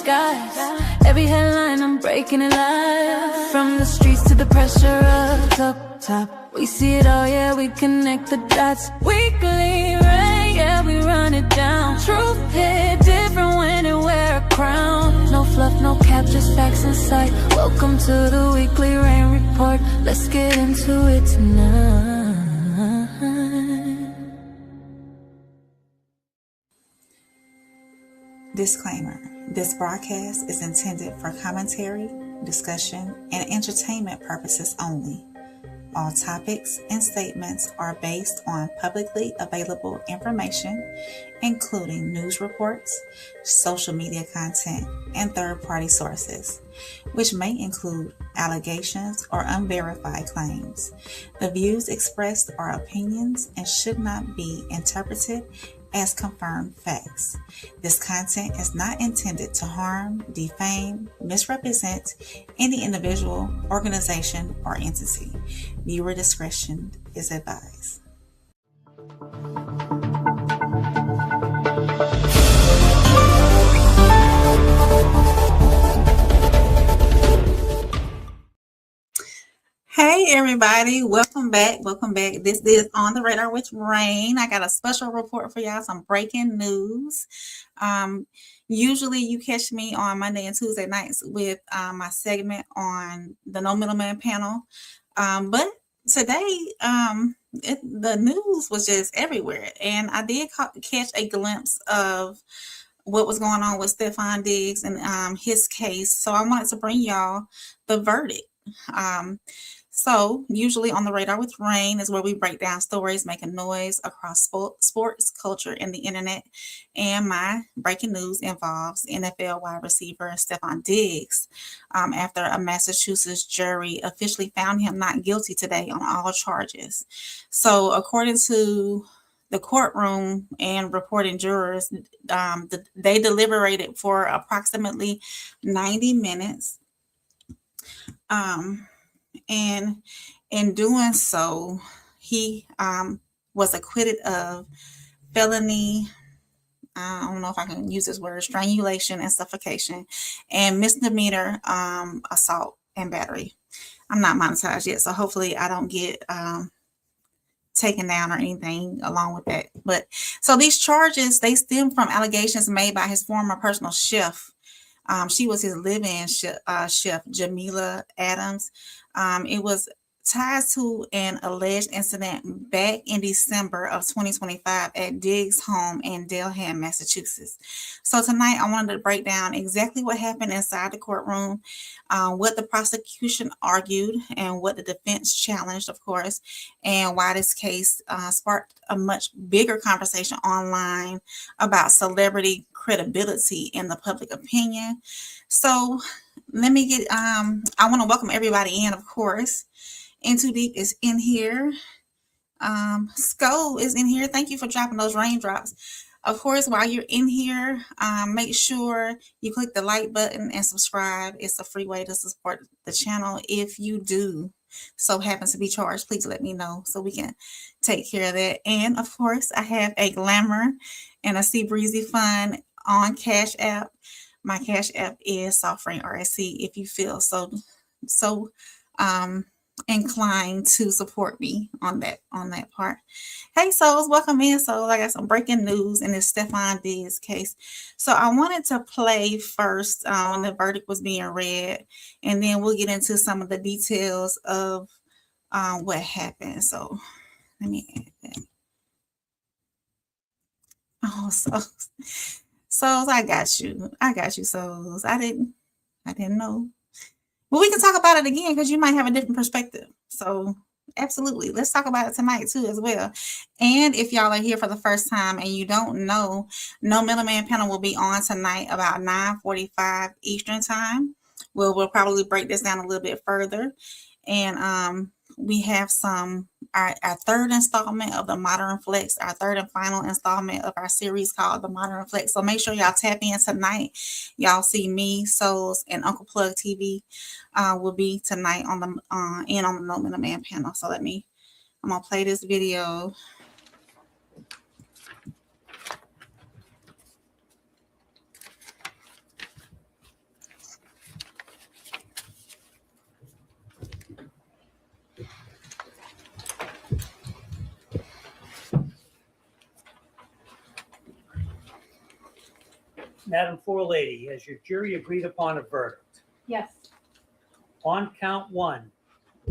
skies. Every headline, I'm breaking it live. From the streets to the pressure up top. We see it all, yeah, we connect the dots. Weekly rain, yeah, we run it down. Truth hit different when it wear a crown. No fluff, no cap, just facts in sight. Welcome to the weekly rain report. Let's get into it tonight. Disclaimer: this broadcast is intended for commentary, discussion, and entertainment purposes only. All topics and statements are based on publicly available information, including news reports, social media content, and third-party sources, which may include allegations or unverified claims. The views expressed are opinions and should not be interpreted as confirmed facts. This content is not intended to harm, defame, misrepresent any individual, organization, or entity. Viewer discretion is advised. Hey everybody, welcome back. This is On the Radar with Rain. I got a special report for y'all, some breaking news. Usually you catch me on Monday and Tuesday nights with my segment on the No Middleman panel. But today, the news was just everywhere. And I did catch a glimpse of what was going on with Stefon Diggs and his case. So I wanted to bring y'all the verdict. So usually On the Radar with Rain is where we break down stories making noise across sports, culture, and the internet. And my breaking news involves NFL wide receiver Stefon Diggs after a Massachusetts jury officially found him not guilty today on all charges. So according to the courtroom and reporting jurors, they deliberated for approximately 90 minutes. And in doing so, he was acquitted of felony, I don't know if I can use this word, strangulation and suffocation, and misdemeanor assault and battery. I'm not monetized yet, so hopefully I don't get taken down or anything along with that. But so these charges, they stem from allegations made by his former personal chef. She was his live-in chef, Jamila Adams. It was tied to an alleged incident back in December of 2025 at Diggs' home in Delham, Massachusetts. So tonight I wanted to break down exactly what happened inside the courtroom, what the prosecution argued and what the defense challenged, of course, and why this case sparked a much bigger conversation online about celebrity credibility in the public opinion. So let me get, I want to welcome everybody in, of course. In Too Deep is in here. Sko is in here. Thank you for dropping those raindrops. Of course, while you're in here, make sure you click the like button and subscribe. It's a free way to support the channel. If you do so happen to be charged, please let me know so we can take care of that. And of course, I have a Glamour and a Sea Breezy Fun on Cash App. My Cash App is Softring RSC if you feel so inclined to support me on that part. Hey souls, welcome in. So I got some breaking news in this Stefon Diggs case. So I wanted to play first when the verdict was being read, and then we'll get into some of the details of what happened. So let me add that. Oh, souls, I got you, souls. I didn't know. But we can talk about it again because you might have a different perspective. So absolutely. Let's talk about it tonight too as well. And if y'all are here for the first time and you don't know, No Middleman panel will be on tonight about 9:45 Eastern time. We'll probably break this down a little bit further. And we have our third installment of the Modern Flex, our third and final installment of our series called the Modern Flex. So make sure y'all tap in tonight. Y'all see me, Souls, and Uncle Plug TV will be tonight on the No Middleman panel. So I'm gonna play this video. Madam Forelady, has your jury agreed upon a verdict? Yes. On count one,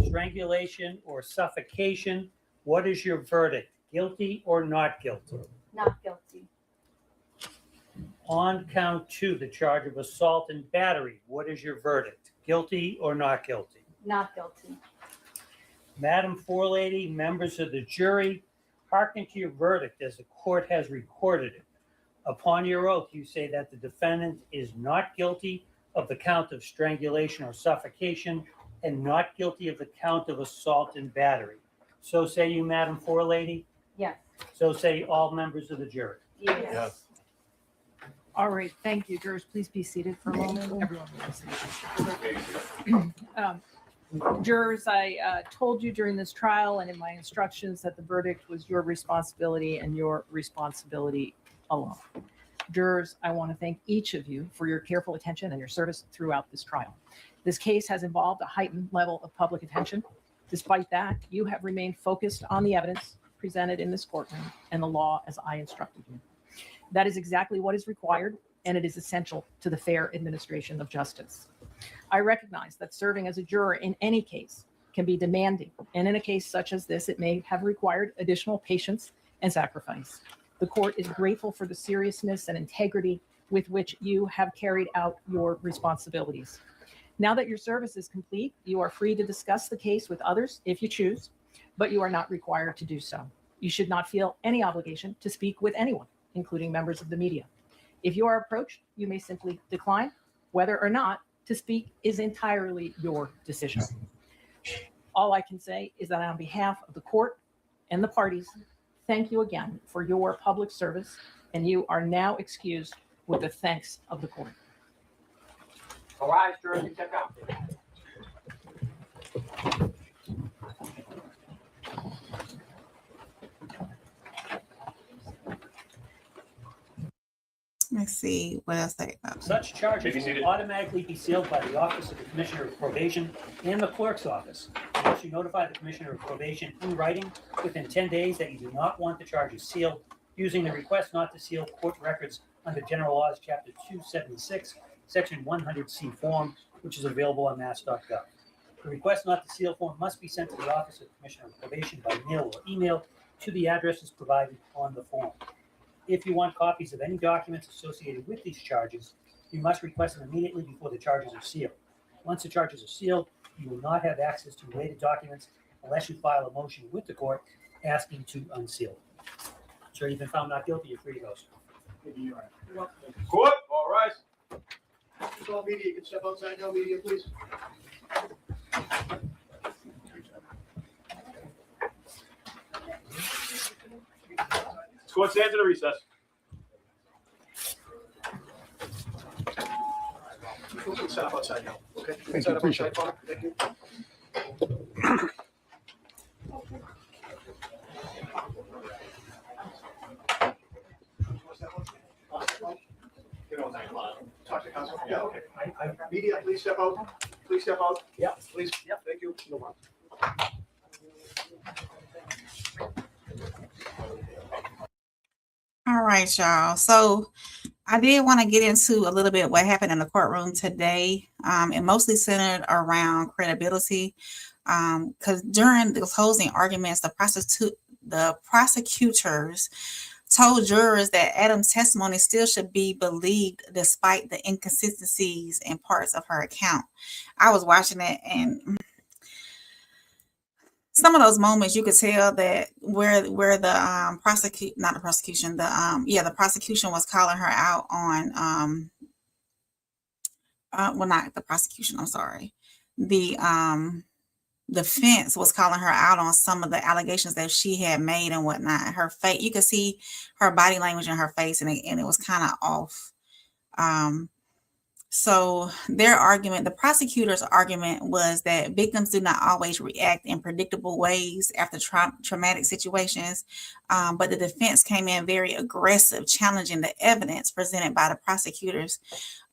strangulation or suffocation, what is your verdict? Guilty or not guilty? Not guilty. On count two, the charge of assault and battery, what is your verdict? Guilty or not guilty? Not guilty. Madam Forelady, members of the jury, hearken to your verdict as the court has recorded it. Upon your oath, you say that the defendant is not guilty of the count of strangulation or suffocation and not guilty of the count of assault and battery. So say you, Madam Forelady? Yes. So say all members of the jury. Yes. All right, thank you. Jurors, please be seated for a moment. Everyone will be seated. Jurors, I told you during this trial and in my instructions that the verdict was your responsibility and your responsibility alone. Jurors, I want to thank each of you for your careful attention and your service throughout this trial. This case has involved a heightened level of public attention. Despite that, you have remained focused on the evidence presented in this courtroom and the law as I instructed you. That is exactly what is required, and it is essential to the fair administration of justice. I recognize that serving as a juror in any case can be demanding, and in a case such as this, it may have required additional patience and sacrifice. The court is grateful for the seriousness and integrity with which you have carried out your responsibilities. Now that your service is complete, you are free to discuss the case with others if you choose, but you are not required to do so. You should not feel any obligation to speak with anyone, including members of the media. If you are approached, you may simply decline. Whether or not to speak is entirely your decision. All I can say is that on behalf of the court and the parties, thank you again for your public service, and you are now excused with the thanks of the court. All right, jurors, you check out. Let's see what else they got. Such charges will automatically be sealed by the Office of the Commissioner of Probation and the Clerk's Office, unless you notify the Commissioner of Probation in writing within 10 days that you do not want the charges sealed, using the request not to seal court records under General Laws, Chapter 276, Section 100C form, which is available on mass.gov. The request not to seal form must be sent to the Office of the Commissioner of Probation by mail or email to the addresses provided on the form. If you want copies of any documents associated with these charges, you must request them immediately before the charges are sealed. Once the charges are sealed, you will not have access to related documents unless you file a motion with the court asking to unseal. Sir, you've been found not guilty. You're free to go. Court, all rise. Just all media, you can step outside now, media, please. Court stands in a recess. You can set up outside now, okay? You can set up outside, Paul. Thank you. Talk to counsel. Yeah, okay. Media, please step out. Please step out. Yeah. Please. Yeah. Thank you. No problem. All right, y'all. So I did want to get into a little bit what happened in the courtroom today. It mostly centered around credibility. Because during the closing arguments, the prosecutors told jurors that Adam's testimony still should be believed despite the inconsistencies in parts of her account. I was watching it, and some of those moments you could tell that where the prosecution was calling her out on not the prosecution, I'm sorry. The defense was calling her out on some of the allegations that she had made and whatnot. Her face, you could see her body language in her face, and it was kind of off. So their argument, the prosecutor's argument, was that victims do not always react in predictable ways after traumatic situations, but the defense came in very aggressive, challenging the evidence presented by the prosecutors.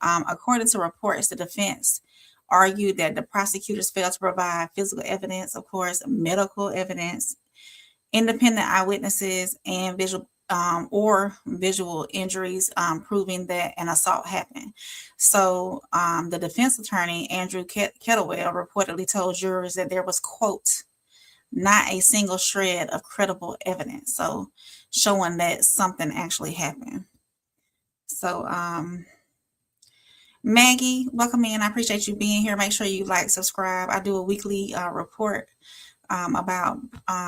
According to reports, the defense argued that the prosecutors failed to provide physical evidence, of course, medical evidence, independent eyewitnesses, and or visual injuries proving that an assault happened. So the defense attorney, Andrew Kettlewell, reportedly told jurors that there was, quote, not a single shred of credible evidence. So showing that something actually happened. So Maggie, welcome in. I appreciate you being here. Make sure you like, subscribe. I do a weekly report about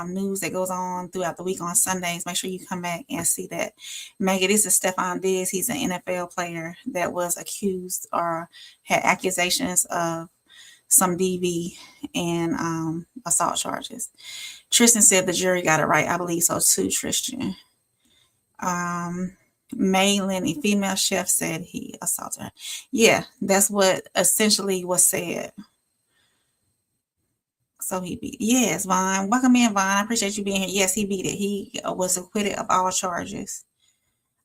news that goes on throughout the week on Sundays. Make sure you come back and see that. Maggie, this is Stefon Diggs. He's an NFL player that was accused or had accusations of some DV and assault charges. Tristan said the jury got it right. I believe so too, Tristan. Maylin, a female chef, said he assaulted her. Yeah, that's what essentially was said. So he beat it. Yes, Vaughn. Welcome in, Vaughn. I appreciate you being here. Yes, he beat it. He was acquitted of all charges.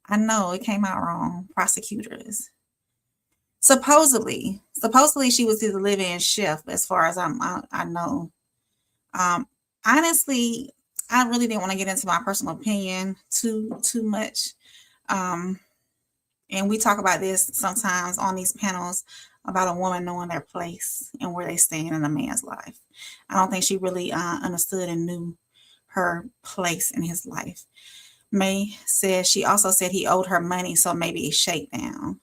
I know it came out wrong. Prosecutors. Supposedly she was the live-in chef, as far as I know. Honestly, I really didn't want to get into my personal opinion too much. And we talk about this sometimes on these panels about a woman knowing their place and where they stand in a man's life. I don't think she really understood and knew her place in his life. May said she also said he owed her money, so maybe a shakedown.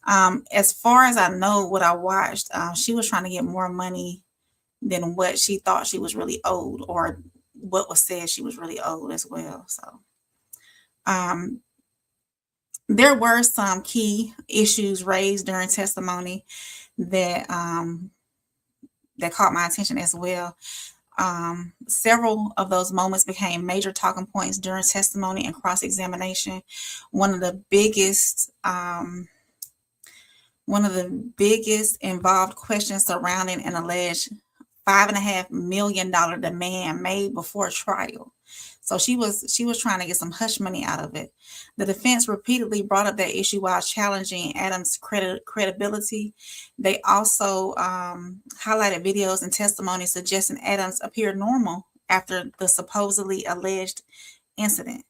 As far as I know, what I watched, she was trying to get more money than what she thought she was really owed, or what was said she was really owed as well. So there were some key issues raised during testimony that that caught my attention as well. Several of those moments became major talking points during testimony and cross-examination. One of the biggest involved questions surrounding an alleged $5.5 million demand made before trial. So she was trying to get some hush money out of it. The defense repeatedly brought up that issue while challenging Adams' credibility. They also highlighted videos and testimony suggesting Adams appeared normal after the supposedly alleged incident.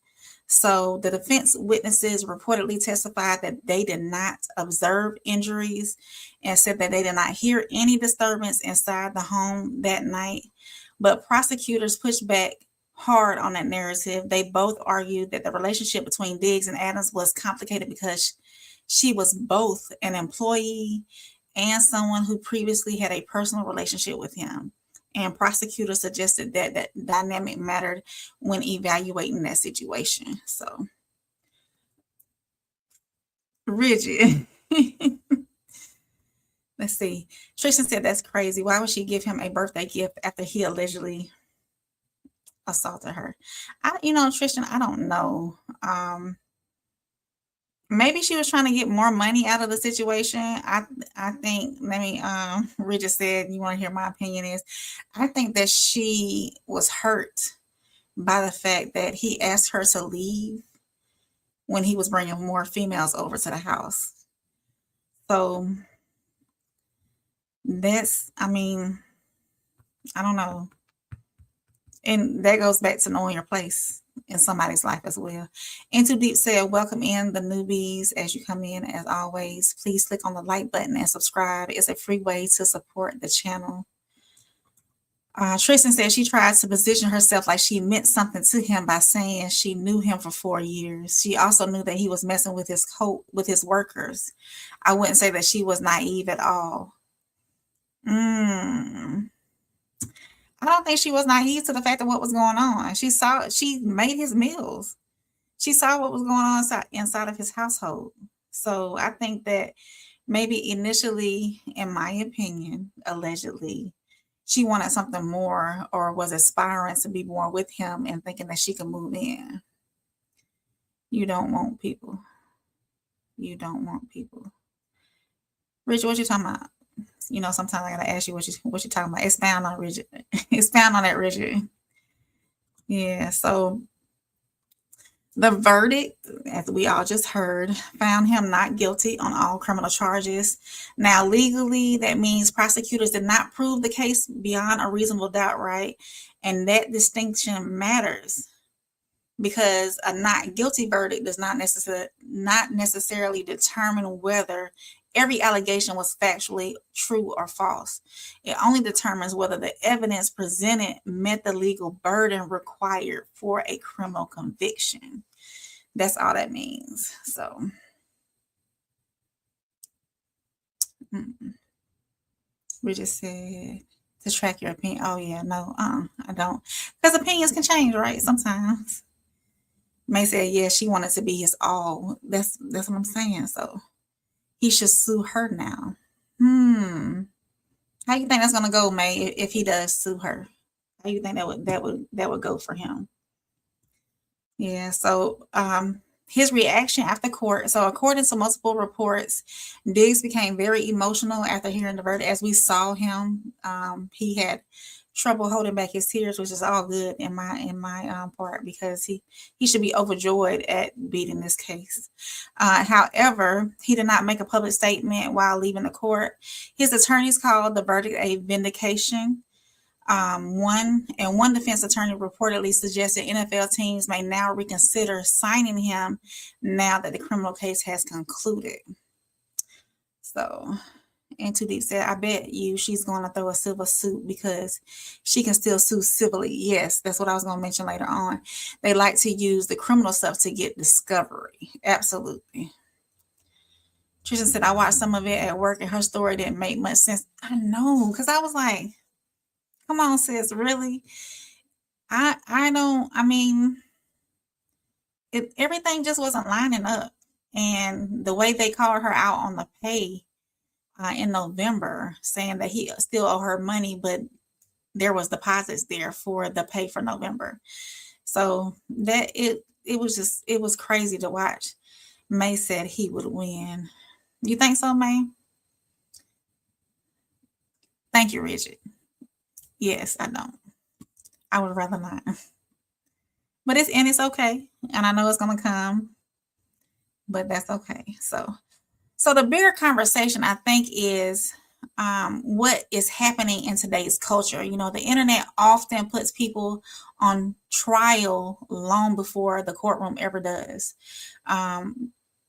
So the defense witnesses reportedly testified that they did not observe injuries and said that they did not hear any disturbance inside the home that night. But prosecutors pushed back hard on that narrative. They both argued that the relationship between Diggs and Adams was complicated because she was both an employee and someone who previously had a personal relationship with him. And prosecutors suggested that that dynamic mattered when evaluating that situation. So, rigid. Let's see. Tristan said that's crazy. Why would she give him a birthday gift after he allegedly assaulted her? Tristan, I don't know. Maybe she was trying to get more money out of the situation. I think, Bridget said, you want to hear my opinion is, I think that she was hurt by the fact that he asked her to leave when he was bringing more females over to the house. So that's, I don't know. And that goes back to knowing your place in somebody's life as well. And Too Deep said, welcome in the newbies as you come in. As always, please click on the like button and subscribe. It's a free way to support the channel. Tristan said she tried to position herself like she meant something to him by saying she knew him for 4 years. She also knew that he was messing with his workers. I wouldn't say that she was naive at all. I don't think she was naive to the fact of what was going on. She made his meals. She saw what was going on inside of his household. So I think that maybe initially, in my opinion, allegedly, she wanted something more or was aspiring to be more with him and thinking that she could move in. You don't want people. You don't want people. Richard, what you talking about? Sometimes I gotta ask you what you talking about. Expound on Richard. Expound on that, Richard. Yeah, so the verdict, as we all just heard, found him not guilty on all criminal charges. Now, legally, that means prosecutors did not prove the case beyond a reasonable doubt, right? And that distinction matters because a not guilty verdict does not necessarily determine whether every allegation was factually true or false. It only determines whether the evidence presented met the legal burden required for a criminal conviction. That's all that means. So, we just said to track your opinion. Oh yeah, no, I don't, because opinions can change, right? Sometimes. May say, yeah, she wanted to be his all. That's what I'm saying. So he should sue her now. How you think that's gonna go, May, if he does sue her? How you think that would go for him? Yeah, so his reaction after court. So according to multiple reports, Diggs became very emotional after hearing the verdict. As we saw him, he had trouble holding back his tears, which is all good in my part, because he should be overjoyed at beating this case. However, he did not make a public statement while leaving the court. His attorneys called the verdict a vindication. One defense attorney reportedly suggested NFL teams may now reconsider signing him now that the criminal case has concluded. So, and Too Deep said, I bet you she's going to throw a civil suit because she can still sue civilly. Yes, that's what I was going to mention later on. They like to use the criminal stuff to get discovery. Absolutely. Tristan said, I watched some of it at work and her story didn't make much sense. I know, because I was like, come on, sis, really? Everything just wasn't lining up. And the way they called her out on the pay in November, saying that he still owe her money, but there was deposits there for the pay for November. So that it was crazy to watch. May said he would win. You think so, May? Thank you, Richard. Yes, I don't. I would rather not. But it's okay. And I know it's going to come. But that's okay. So the bigger conversation, I think, is what is happening in today's culture. You know, the internet often puts people on trial long before the courtroom ever does. By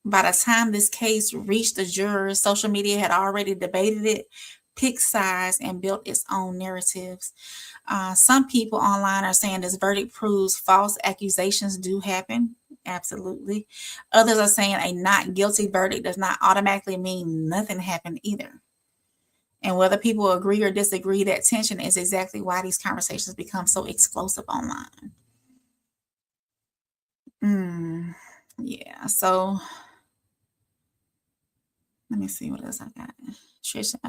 the time this case reached the jurors, social media had already debated it, picked sides, and built its own narratives. Some people online are saying this verdict proves false accusations do happen. Absolutely. Others are saying a not guilty verdict does not automatically mean nothing happened either. And whether people agree or disagree, that tension is exactly why these conversations become so explosive online. Yeah, so let me see what else I got.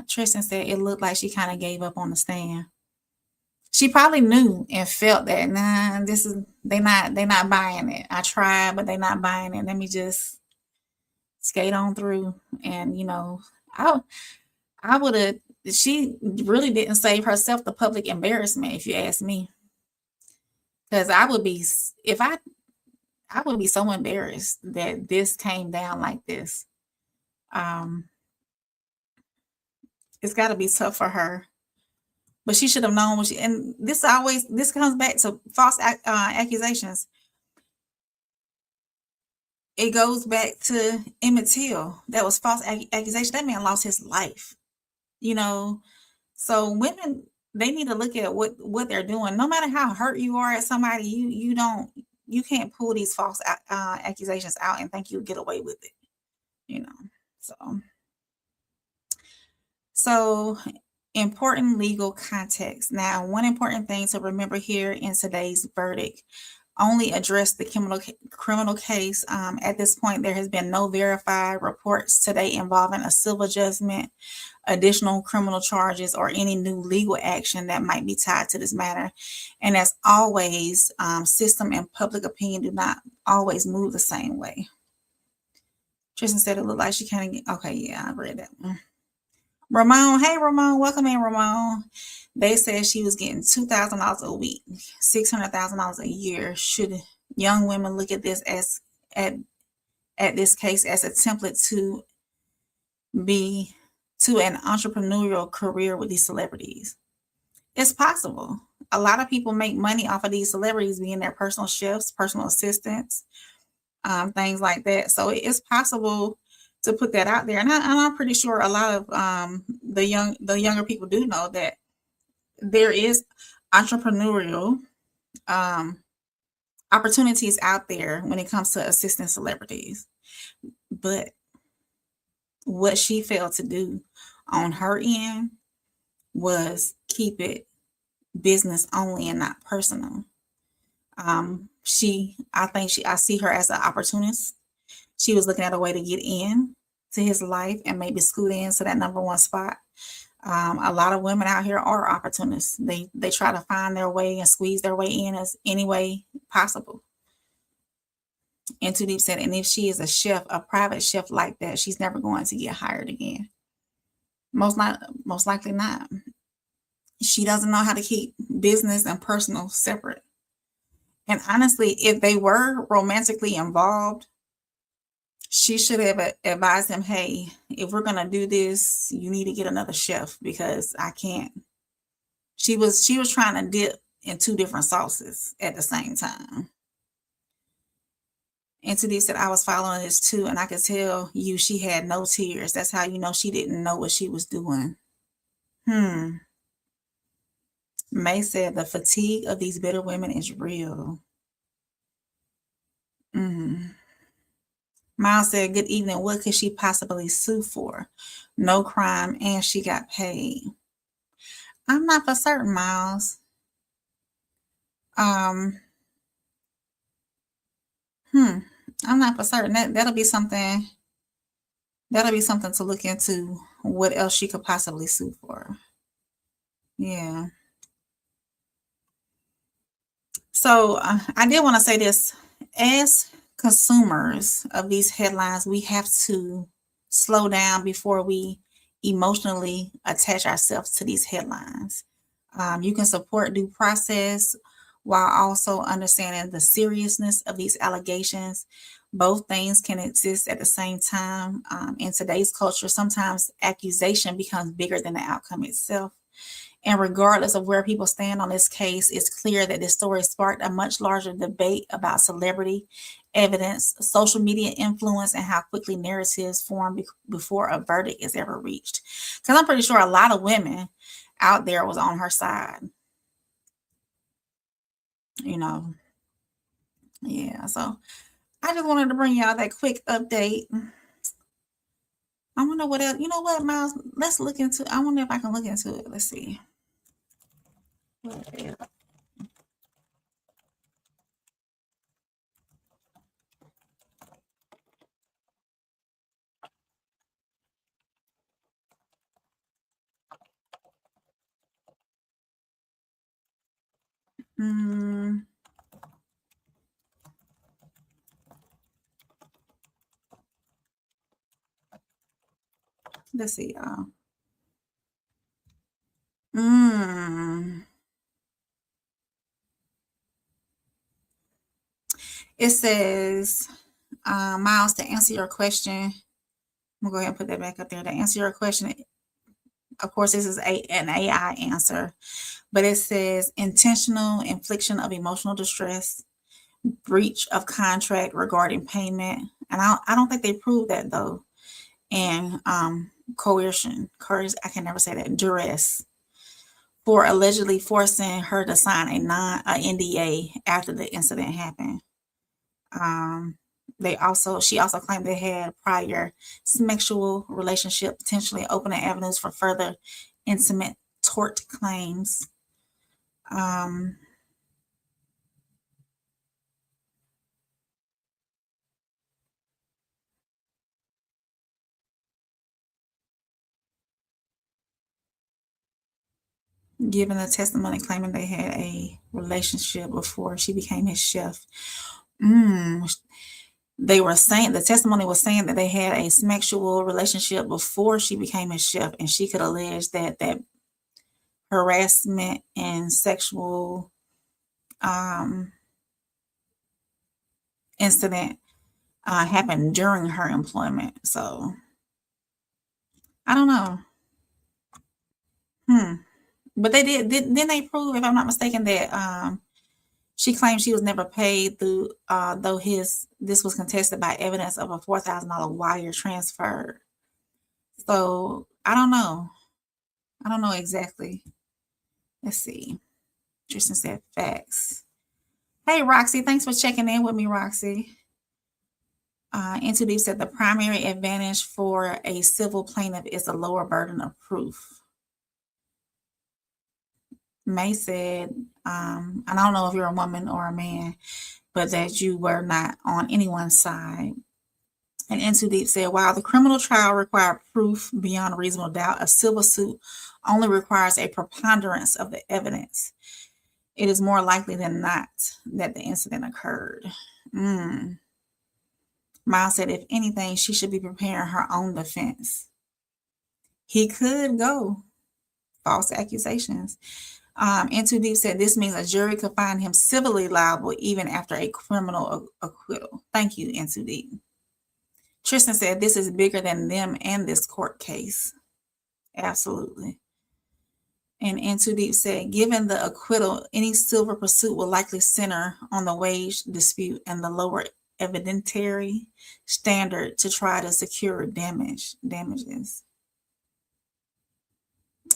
Tristan said it looked like she kind of gave up on the stand. She probably knew and felt that, they not buying it. I tried, but they're not buying it. Let me just skate on through. And, I would have, she really didn't save herself the public embarrassment, if you ask me. Because I would be so embarrassed that this came down like this. It's got to be tough for her. But she should have known and this comes back to false accusations. It goes back to Emmett Till. That was false accusation. That man lost his life. So women, they need to look at what they're doing. No matter how hurt you are at somebody, you can't pull these false accusations out and think you'll get away with it. So important legal context. Now, one important thing to remember here in today's verdict only addressed the criminal case. At this point, there has been no verified reports today involving a civil judgment, additional criminal charges, or any new legal action that might be tied to this matter. And as always, system and public opinion do not always move the same way. Tristan said it looked like she kind of, okay, yeah, I read that one. Ramon, hey Ramon, welcome in, Ramon. They said she was getting $2,000 a week, $600,000 a year. Should young women look at this at this case as a template to an entrepreneurial career with these celebrities? It's possible. a lot of people make money off of these celebrities being their personal chefs, personal assistants, things like that. So it's possible to put that out there. And I'm pretty sure a lot of the younger people do know that there is entrepreneurial opportunities out there when it comes to assisting celebrities. But what she failed to do on her end was keep it business only and not personal. I see her as an opportunist. She was looking at a way to get in to his life and maybe scoot into that number one spot. A lot of women out here are opportunists. They try to find their way and squeeze their way in as any way possible. And Too Deep said, and if she is a chef, a private chef like that, she's never going to get hired again. Most likely not. She doesn't know how to keep business and personal separate. And honestly, if they were romantically involved, she should have advised him, hey, if we're going to do this, you need to get another chef because I can't. She was trying to dip in two different sauces at the same time. And Too Deep said, I was following this too, and I could tell you she had no tears. That's how you know she didn't know what she was doing. May said, the fatigue of these bitter women is real. Miles said, good evening. What could she possibly sue for? No crime, and she got paid. I'm not for certain, Miles. I'm not for certain. That'll be something to look into, what else she could possibly sue for. Yeah. So I did want to say this. As consumers of these headlines, we have to slow down before we emotionally attach ourselves to these headlines. You can support due process while also understanding the seriousness of these allegations. Both things can exist at the same time. In today's culture, sometimes accusation becomes bigger than the outcome itself. And regardless of where people stand on this case, it's clear that this story sparked a much larger debate about celebrity, evidence, social media influence, and how quickly narratives form before a verdict is ever reached. Because I'm pretty sure a lot of women out there was on her side. Yeah, so I just wanted to bring y'all that quick update. I wonder what else. You know what, Miles? Let's look into. I wonder if I can look into it. Let's see. Let's see. It says, Miles, to answer your question, I'm gonna go ahead and put that back up there. To answer your question, of course, this is an AI answer, but it says intentional infliction of emotional distress, breach of contract regarding payment, and I don't think they proved that though, and coercion, I can never say that, duress, for allegedly forcing her to sign a NDA after the incident happened. She also claimed they had prior sexual relationship, potentially opening avenues for further intimate tort claims. Given the testimony claiming they had a relationship before she became his chef. They were saying, the testimony was saying that they had a sexual relationship before she became his chef, and she could allege that harassment and sexual incident happened during her employment. So I don't know. But they didn't they prove, if I'm not mistaken, that she claimed she was never paid through, though this was contested by evidence of a $4,000 wire transfer. So I don't know. I don't know exactly. Let's see. Tristan said facts. Hey, Roxy, thanks for checking in with me, Roxy. Into Deep said the primary advantage for a civil plaintiff is a lower burden of proof. May said, I don't know if you're a woman or a man, but that you were not on anyone's side. And Into Deep said, while the criminal trial required proof beyond a reasonable doubt, a civil suit only requires a preponderance of the evidence. It is more likely than not that the incident occurred. Miles said, if anything, she should be preparing her own defense. He could go false accusations. Into Deep said, this means a jury could find him civilly liable even after a criminal acquittal. Thank you, Into Deep. Tristan said, this is bigger than them and this court case. Absolutely. And Into Deep said, given the acquittal, any civil pursuit will likely center on the wage dispute and the lower evidentiary standard to try to secure damages.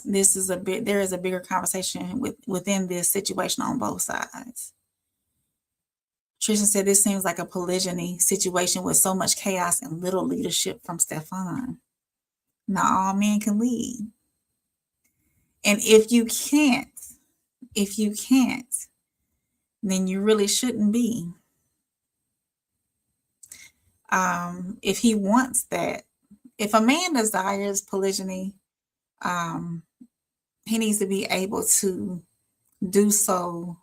There is a bigger conversation within this situation on both sides. Tristan said, this seems like a polygyny situation with so much chaos and little leadership from Stefon. Not all men can lead. And if you can't, then you really shouldn't be. If he wants that, if a man desires polygyny, he needs to be able to do so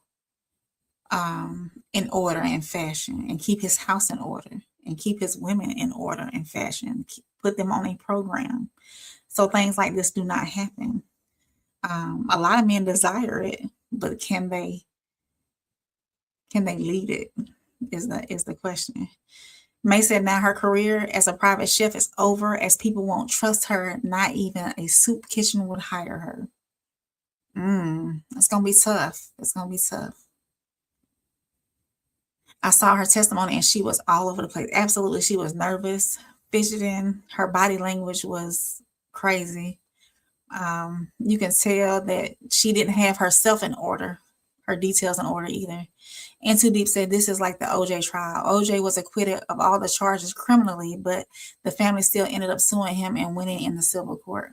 in order and fashion, and keep his house in order, and keep his women in order and fashion, put them on a program so things like this do not happen. A lot of men desire it, but can they lead it is the question. May said now her career as a private chef is over, as people won't trust her. Not even a soup kitchen would hire her. It's gonna be tough. It's gonna be tough. I saw her testimony and she was all over the place. Absolutely, she was nervous, fidgeting. Her body language was crazy. You can tell that she didn't have herself in order, her details in order either. And Too Deep said, this is like the OJ trial. OJ was acquitted of all the charges criminally, but the family still ended up suing him and winning in the civil court.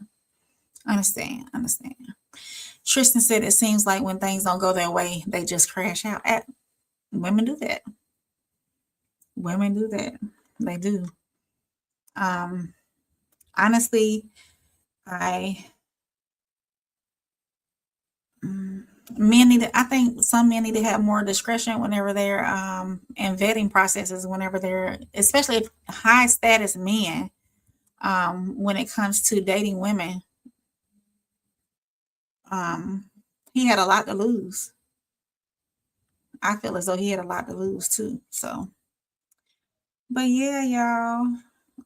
Understand. Tristan said, it seems like when things don't go their way, they just crash out. Women do that. They do. Honestly, I think some men need to have more discretion whenever they're in vetting processes, whenever they're, especially high status men, when it comes to dating women. He had a lot to lose. I feel as though he had a lot to lose too. So, but yeah, y'all,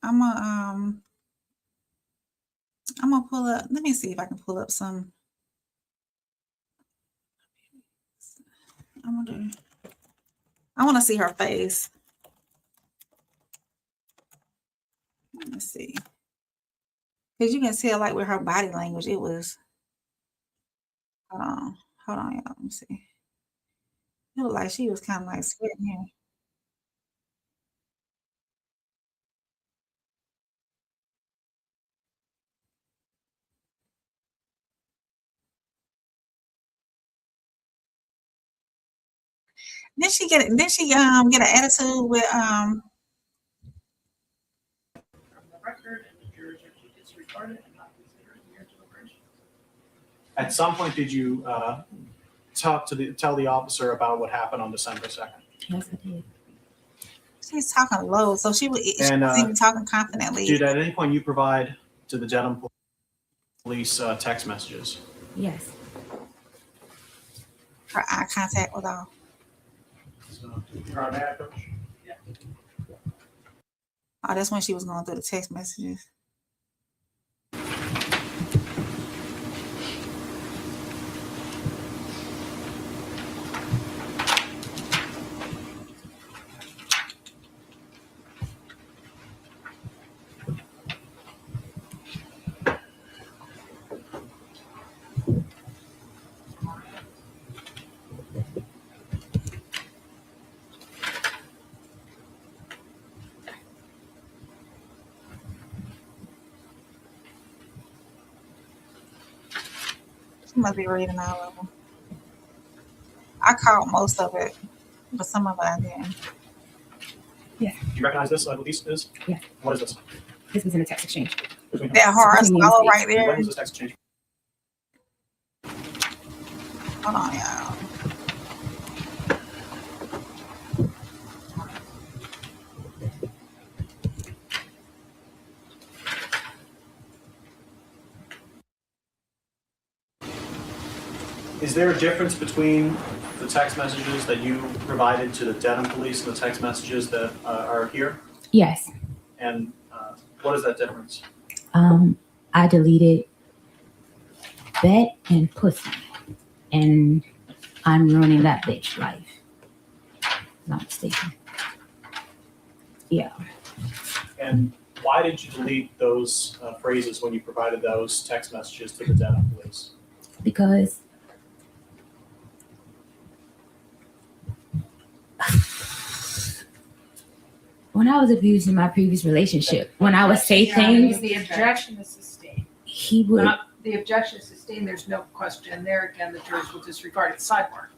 I'm gonna pull up. Let me see if I can pull up some. I want to see her face. Let's see, because you can tell, like, with her body language, it was. Hold on, y'all. Let me see. It looked like she was kind of like sweating here. Did she get an attitude with At some point, did you tell the officer about what happened on December 2nd? Yes, I did. She's talking low, so she wasn't even talking confidently. Did at any point you provide to the Dedham police text messages? Yes. Her eye contact was off. Oh, that's when she was going through the text messages. She must be reading all of them. I caught most of it, but some of it I didn't. Do you recognize this? What this is? Yeah. What is this? This was in a text exchange. Between who? That hard Between swallow music. right there. When was this text exchange? Hold on, y'all. Is there a difference between the text messages that you provided to the Dedham police and the text messages that are here? Yes. And what is that difference? I deleted bet and pussy, and I'm ruining that bitch life. Not mistaken. Yeah. And why did you delete those phrases when you provided those text messages to the Dedham police? Because when I was abused in my previous relationship, when I would say things, The objection is sustained. he would. The objection is sustained. There's no question there. Again, the jurors will disregard it. Sidebar.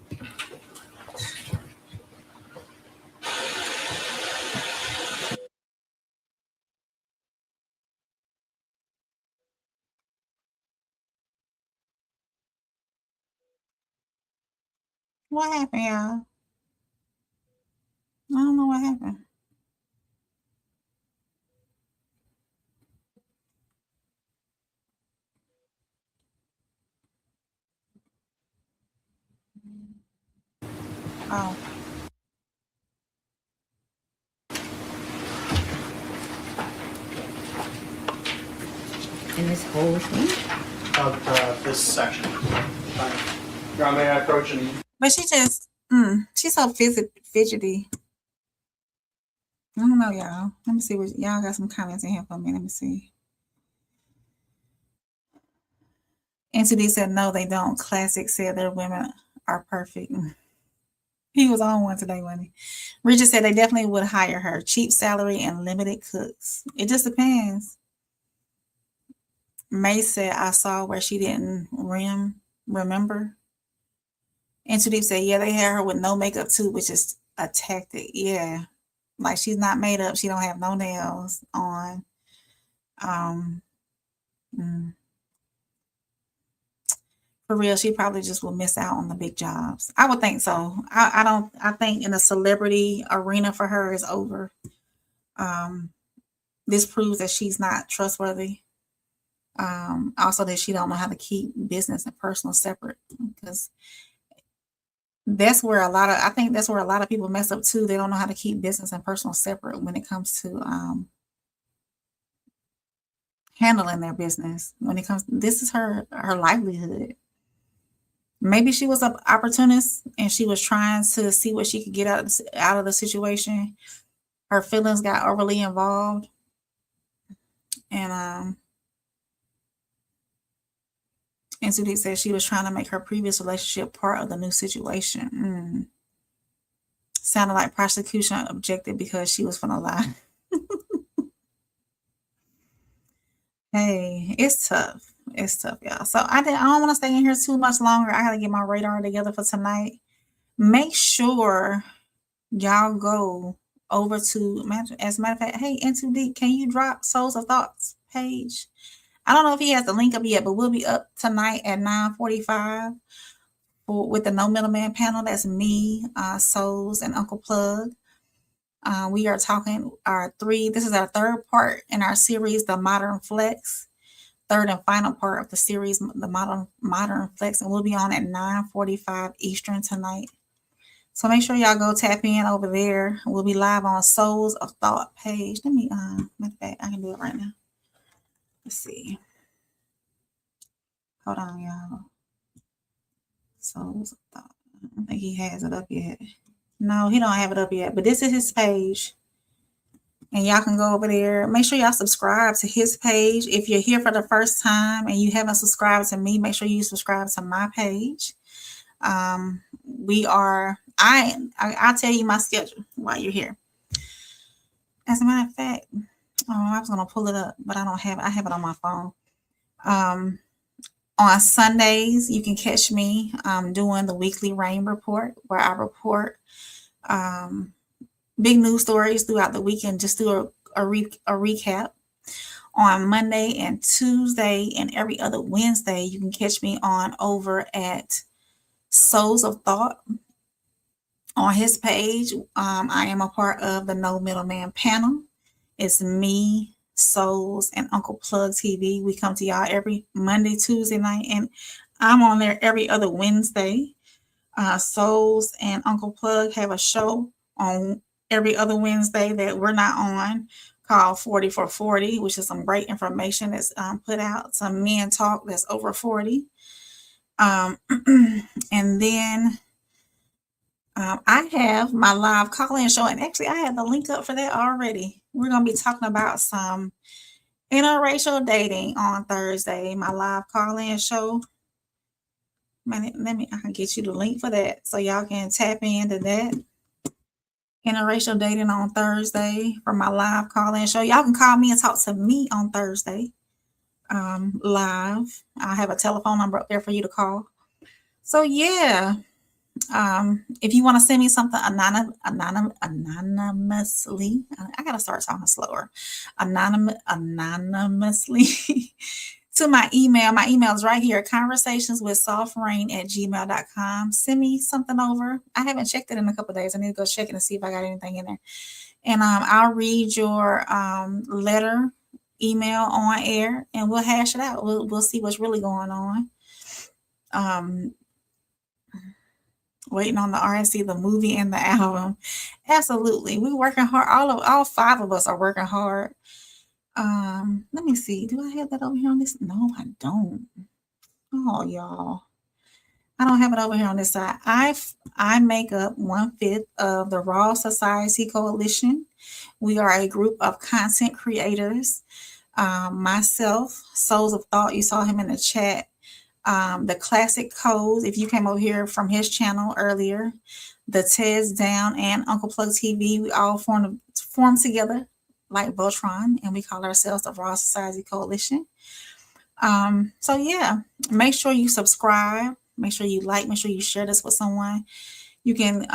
What happened, y'all? I don't know what happened. Oh, In this whole thing. Of this section. John, may I approach and but she just, she's so fidgety. I don't know, y'all. Let me see what y'all got some comments in here for me. Let me see. NCD said no, they don't. Classic said their women are perfect. He was on one today, wasn't he? Richard said they definitely would hire her. Cheap salary and limited cooks. It just depends. May said I saw where she didn't remember. And Too Deep said, yeah, they had her with no makeup too, which is a tactic. Yeah. Like she's not made up. She don't have no nails on. For real, she probably just will miss out on the big jobs. I would think so. I think in the celebrity arena for her is over. This proves that she's not trustworthy. Also that she don't know how to keep business and personal separate, because that's where I think that's where a lot of people mess up too. They don't know how to keep business and personal separate when it comes to handling their business. When it comes, this is her livelihood. Maybe she was an opportunist and she was trying to see what she could get out of the situation. Her feelings got overly involved, and Sudie said she was trying to make her previous relationship part of the new situation. Sounded like prosecution objected because she was finna lie. Hey, it's tough. It's tough, y'all. So I don't want to stay in here too much longer. I gotta get my radar together for tonight. Make sure y'all go over to, as a matter of fact, hey, N2D, can you drop Souls of Thoughts page? I don't know if he has the link up yet, but we'll be up tonight at 9:45 with the No Middleman panel. That's me, Souls, and Uncle Plug. We are talking this is our third part in our series, The Modern Flex. Third and final part of the series, The Modern Flex, and we'll be on at 9:45 Eastern tonight. So make sure y'all go tap in over there. We'll be live on Souls of Thought page. Let me, matter of fact, I can do it right now. Let's see. Hold on, y'all. Souls of Thought. I don't think he has it up yet. No, he don't have it up yet, but this is his page. And y'all can go over there. Make sure y'all subscribe to his page. If you're here for the first time and you haven't subscribed to me, make sure you subscribe to my page. I'll tell you my schedule while you're here. As a matter of fact, I was going to pull it up, but I don't have it. I have it on my phone. On Sundays, you can catch me doing the weekly rain report, where I report big news stories throughout the week and just do a recap. On Monday and Tuesday and every other Wednesday, you can catch me on over at Souls of Thought. On his page, I am a part of the No Middleman panel. It's me, Souls, and Uncle Plug TV. We come to y'all every Monday, Tuesday night, and I'm on there every other Wednesday. Souls and Uncle Plug have a show on every other Wednesday that we're not on, called 40 for 40, which is some great information that's put out, some men talk that's over 40. And then I have my live call-in show, and actually I have the link up for that already. We're going to be talking about some interracial dating on Thursday, my live call-in show. I can get you the link for that so y'all can tap into that. Interracial dating on Thursday for my live call-in show. Y'all can call me and talk to me on Thursday live. I have a telephone number up there for you to call. So yeah, if you want to send me something anonymously, I gotta start talking slower. Anonymously to my email. My email is right here, conversationswithsoftrain@gmail.com. Send me something over. I haven't checked it in a couple of days. I need to go check it and see if I got anything in there. And I'll read your letter, email on air, and we'll hash it out. We'll see what's really going on. Waiting on the RSC, the movie and the album. Absolutely. We're working hard. All five of us are working hard. Let me see. Do I have that over here on this? No, I don't. Oh, y'all. I don't have it over here on this side. I make up 1/5 of the Raw Society Coalition. We are a group of content creators. Myself, Souls of Thought, you saw him in the chat. The Classic Codes, if you came over here from his channel earlier, the Tez Down and Uncle Plug TV, we all form together like Voltron, and we call ourselves the Raw Society Coalition. So yeah, make sure you subscribe, make sure you like, make sure you share this with someone. You can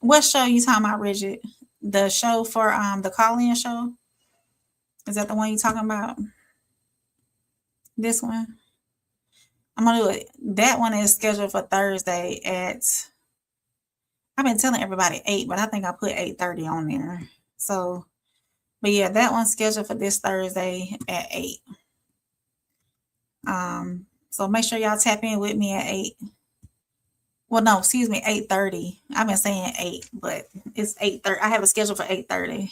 what show you talking about, Bridget? The show for the call-in show? Is that the one you talking about? This one? I'm gonna do it. That one is scheduled for Thursday at, I've been telling everybody 8, but I think I put 8:30 on there. So, but yeah, that one's scheduled for this Thursday at 8. So make sure y'all tap in with me at 8. Well, no, excuse me, 8:30. I've been saying 8, but it's 8:30. I have a schedule for 8:30.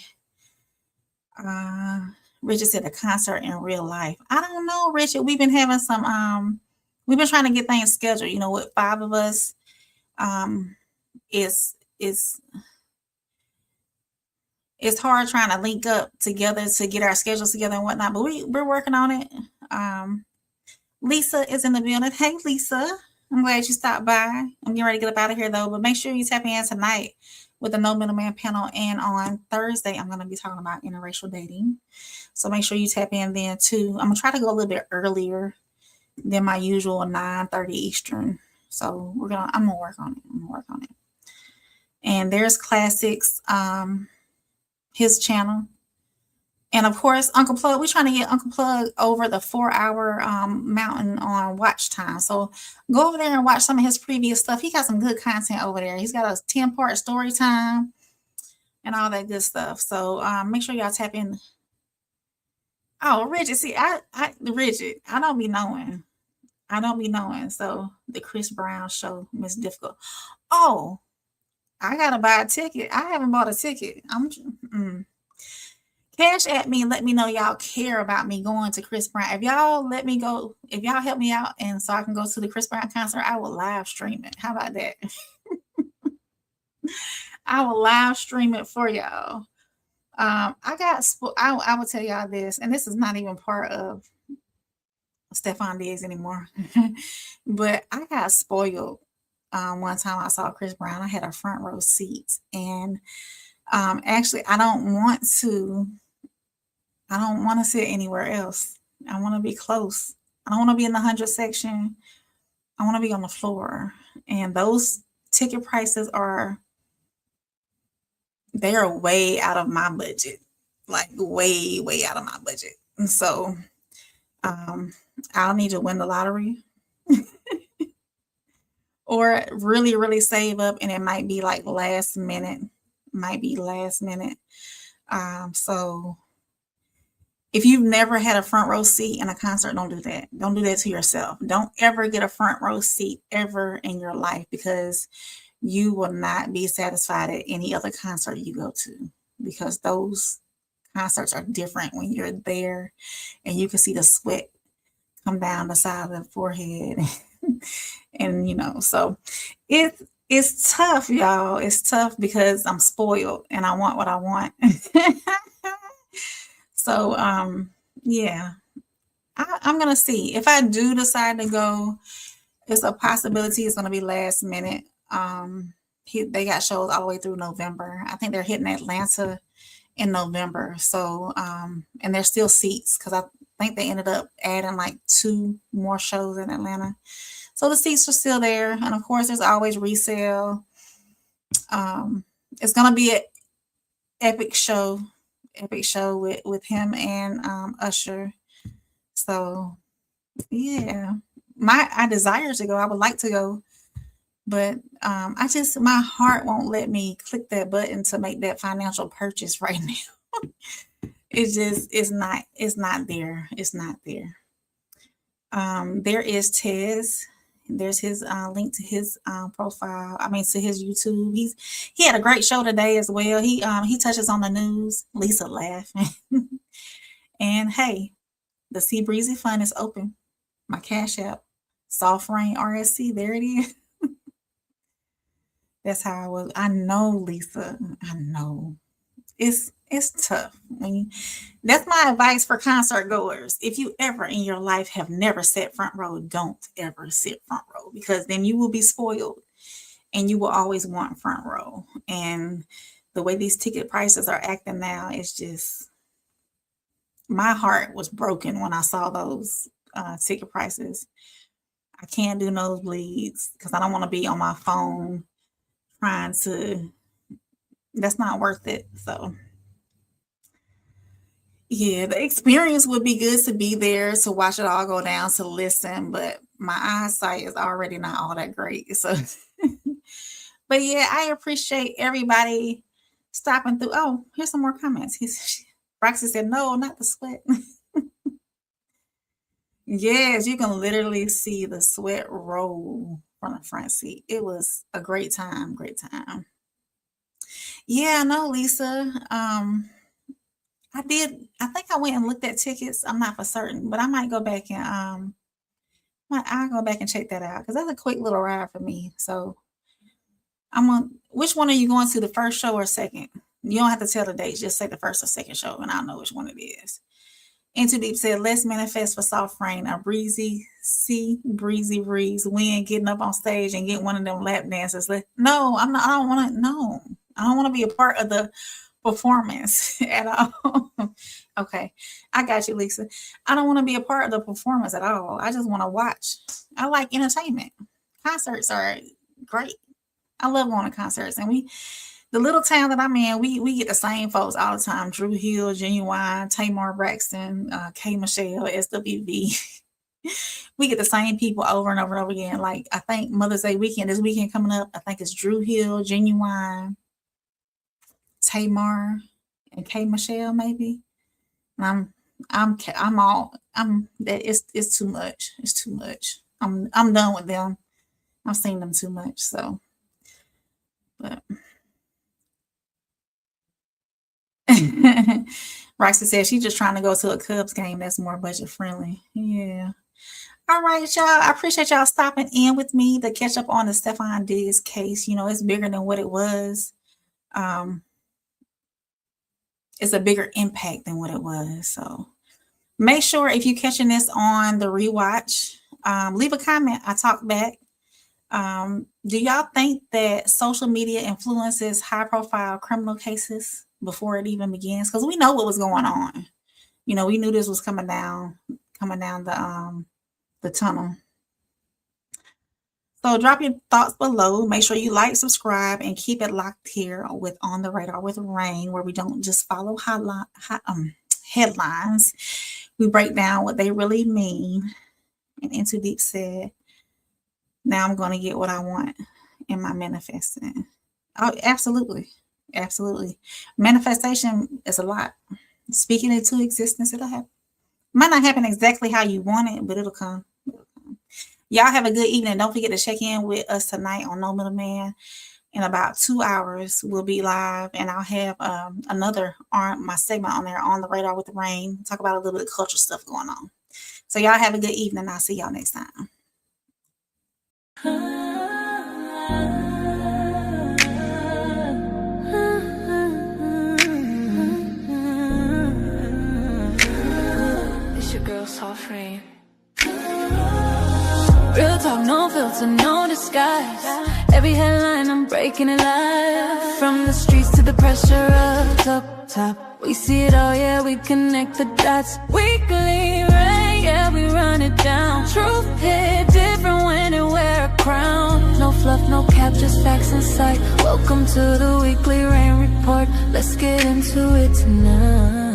Richard said a concert in real life. I don't know, Richard. We've been having some we've been trying to get things scheduled, you know, with 5 of us. It's hard trying to link up together to get our schedules together and whatnot, but we're working on it. Lisa is in the building. Hey, Lisa. I'm glad you stopped by. I'm getting ready to get up out of here, though, but make sure you tap in tonight with the No Middleman panel. And on Thursday, I'm going to be talking about interracial dating. So make sure you tap in then, too. I'm going to try to go a little bit earlier than my usual 9:30 Eastern. So I'm going to work on it. And there's Classics, his channel. And of course, Uncle Plug, we're trying to get Uncle Plug over the 4-hour mountain on watch time. So go over there and watch some of his previous stuff. He got some good content over there. He's got a 10-part story time and all that good stuff. So make sure y'all tap in. Oh, Richard, see, Richard, I don't be knowing. So the Chris Brown show, Miss Difficult. Oh, I gotta buy a ticket. I haven't bought a ticket. Cash at me and let me know y'all care about me going to Chris Brown. If y'all let me go, if y'all help me out and so I can go to the Chris Brown concert, I will live stream it. How about that? I will live stream it for y'all. I will tell y'all this, and this is not even part of Stefon Diggs anymore, but I got spoiled. One time I saw Chris Brown. I had a front row seat, and actually I don't want to sit anywhere else. I want to be close. I don't want to be in the 100 section. I want to be on the floor. And those ticket prices they are way out of my budget, like way, way out of my budget. And so I'll need to win the lottery or really, really save up. And it might be like last minute, So if you've never had a front row seat in a concert, don't do that. Don't do that to yourself. Don't ever get a front row seat ever in your life, because you will not be satisfied at any other concert you go to, because those concerts are different when you're there and you can see the sweat come down the side of the forehead. And so it's tough, y'all. It's tough because I'm spoiled and I want what I want. So yeah, I'm gonna see if I do decide to go. It's a possibility it's gonna be last minute. They got shows all the way through November. I think they're hitting Atlanta in November. So and there's still seats, because I think they ended up adding like 2 more shows in Atlanta. So the seats are still there, and of course there's always resale. It's gonna be an epic show with him and Usher. So yeah, I desire to go. I would like to go, but my heart won't let me click that button to make that financial purchase right now. It's not there. It's not there. There is Tez. There's his link to his profile. To his YouTube. He had a great show today as well. He touches on the news. Lisa laughing. And hey, the Sea Breezy Fund is open. My Cash App, Soft Rain RSC. There it is. That's how I was. I know, Lisa. I know. It's tough. That's my advice for concert goers. If you ever in your life have never sat front row, don't ever sit front row, because then you will be spoiled and you will always want front row. And the way these ticket prices are acting now, it's just, my heart was broken when I saw those ticket prices. I can't do nosebleeds because I don't want to be on my phone that's not worth it. So yeah, the experience would be good to be there, to watch it all go down, to listen, but my eyesight is already not all that great. So, but yeah, I appreciate everybody stopping through. Oh, here's some more comments. Roxy said, no, not the sweat. Yes, you can literally see the sweat roll from the front seat. It was a great time, great time. Yeah, no, Lisa. I think I went and looked at tickets. I'm not for certain, but I might go back and I'll go back and check that out, because that's a quick little ride for me. So which one are you going to, the first show or second? You don't have to tell the dates, just say the first or second show and I'll know which one it is. Into Deep said, let's manifest for Soft Rain, a breezy breeze, wind, getting up on stage and get one of them lap dances. No, I'm not. I don't want to. No, I don't want to be a part of the performance at all. Okay, I got you, Lisa. I don't want to be a part of the performance at all. I just want to watch. I like entertainment. Concerts are great. I love going to concerts, and the little town that I'm in, we get the same folks all the time. Drew Hill, Genuine, Tamar Braxton, K. Michelle, SWV. We get the same people over and over and over again. Like, I think Mother's Day weekend, this weekend coming up, I think it's Drew Hill, Genuine, Tamar, and K. Michelle, maybe. And it's too much. It's too much. I'm done with them. I've seen them too much. So, but Roxy says she's just trying to go to a Cubs game that's more budget friendly. Yeah. All right, y'all. I appreciate y'all stopping in with me to catch up on the Stefon Diggs case. It's bigger than what it was. It's a bigger impact than what it was. So make sure, if you're catching this on the rewatch, leave a comment. I talk back. Do y'all think that social media influences high-profile criminal cases before it even begins? Because we know what was going on. We knew this was coming down the the tunnel. So drop your thoughts below. Make sure you like, subscribe, and keep it locked here with On the Radar with Rain, where we don't just follow headlines. We break down what they really mean. And Into Deep said, now I'm going to get what I want in my manifesting. Oh, absolutely. Absolutely. Manifestation is a lot. Speaking into existence, it'll happen. Might not happen exactly how you want it, but it'll come. Y'all have a good evening. Don't forget to check in with us tonight on No Middleman. In about 2 hours, we'll be live, and I'll have my segment on there, On the Radar with the Rain. Talk about a little bit of cultural stuff going on. So y'all have a good evening. I'll see y'all next time. It's your girl, Soft Rain. Real talk, no filter, no disguise. Every headline, I'm breaking it live. From the streets to the pressure up top. We see it all, yeah, we connect the dots. Weekly rain, yeah, we run it down. Truth hit different when it wear a crown. No fluff, no cap, just facts in sight. Welcome to the weekly rain report. Let's get into it tonight.